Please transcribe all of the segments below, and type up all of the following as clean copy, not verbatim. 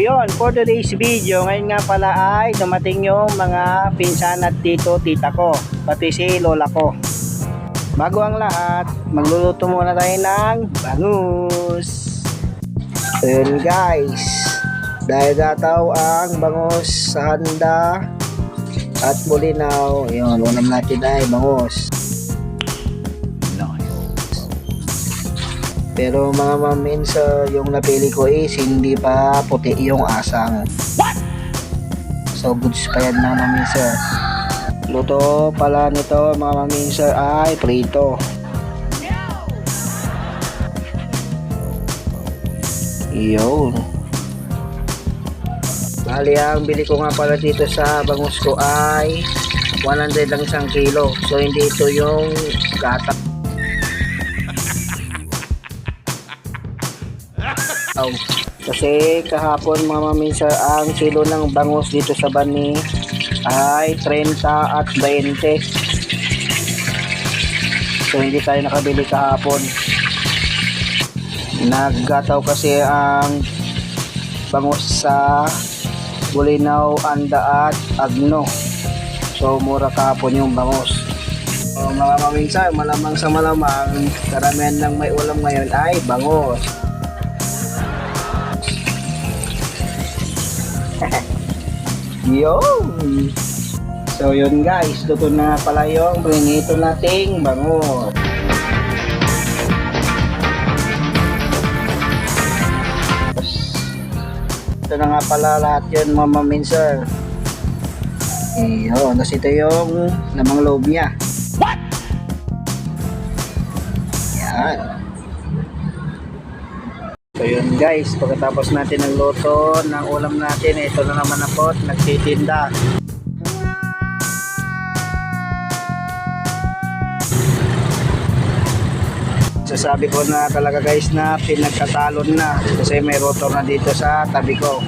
yun, for today's video, ngayon nga pala ay dumating yung mga pinsan at tita ko, pati si lola ko. Bago ang lahat, magluluto muna tayo ng bangus. So yun guys, dahil gataw ang bangus sa handa at bulinaw, yun, unang natin ay bangus. Pero mga mamins, yung napili ko is hindi pa puti yung asang. What? So goods pa yan mga mamins. Luto pala nito mga mamins ay prito. Yun. Bali ang bili ko nga pala dito sa bangus ko ay 100 lang isang kilo. So hindi ito yung gata. Kasi kahapon mga maminsa ang kilo ng bangus dito sa Bani ay 30 at 20. So hindi tayo nakabili kahapon. Naggataw kasi ang bangus sa Bulinaw, Anda at Agno. So mura kahapon yung bangus. So mga maminsa, malamang sa malamang karamihan ng may ulam ngayon ay bangus. Yun. So yun guys, luto na pala yung prinito nating bangus. Ito na nga pala lahat yun mga maminser. Yun, tapos ito yung lamang loob niya. What? Yan. So yun guys, pagkatapos natin ng luto ng ulam natin, ito na naman ako nagtitinda. Sasabi ko na talaga guys na pinagkatalon na kasi may rotor na dito sa tabi ko.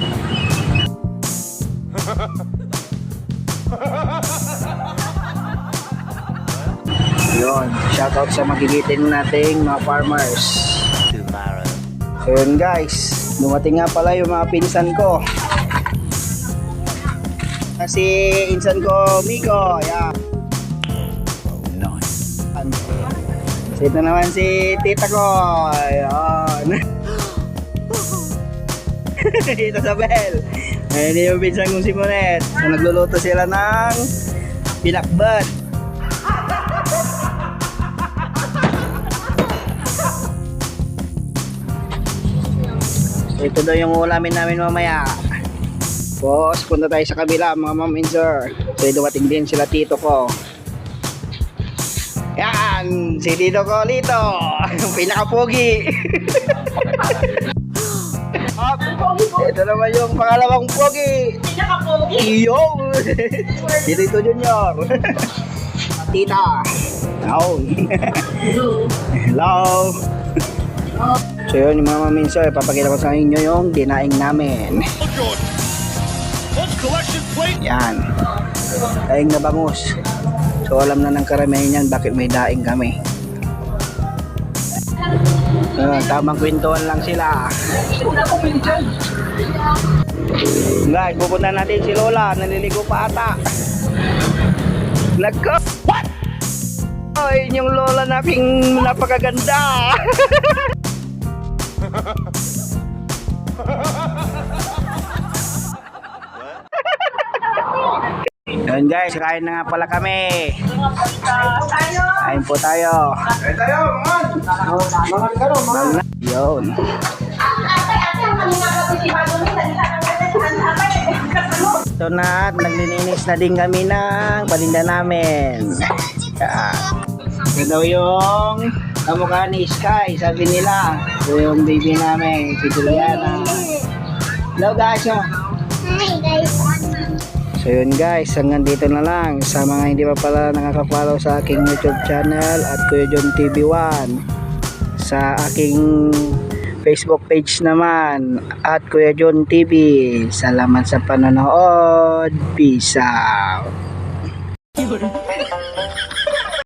Yun, shoutout sa magigitin nating mga farmers. So yun guys, dumating nga pala yung mga pinsan ko. Kasi insan ko, Miko, yan. Nice. So ito naman si tita ko, yan. Ito sa Bel. Ayun yung pinsan kong si Monet. So nagluluto sila ng pinakbet. Ito daw yung ulamin namin mamaya. Boss, punta tayo sa kabila mga maminser. So dumating din sila tito ko. Yan, si tito ko Lito, yung pinaka-pogi. Ito naman yung pangalawang pogi. Pinaka-pogi. Iyo. Tito Junior. Tita. Hello. So yun yung mga maminso, ipapakita ko sa inyo yung dinaing namin. Yan, daing na bangus. So alam na ng karamihan yan bakit may daing kami. Tamang kwentuhan lang sila. Guys, pupunta natin si Lola, naliligo pa ata. Nagko. What? Ay, yung Lola nating napakaganda. Yun guys, kain na nga pala kami. Kain po tayo. Kain tayo, mangan. Yun. Ito na, naglilinis na din kami ng paninda namin. Ito daw yung kamukha ni Sky, sabi nila. Ito yung baby namin, si Juliana. Hello guys. So yun guys, hanggang dito na lang. Sa mga hindi pa pala nakaka-follow sa aking YouTube channel at Kuya John TV1, sa aking Facebook page naman at Kuya John TV. Salamat sa panonood. Peace out.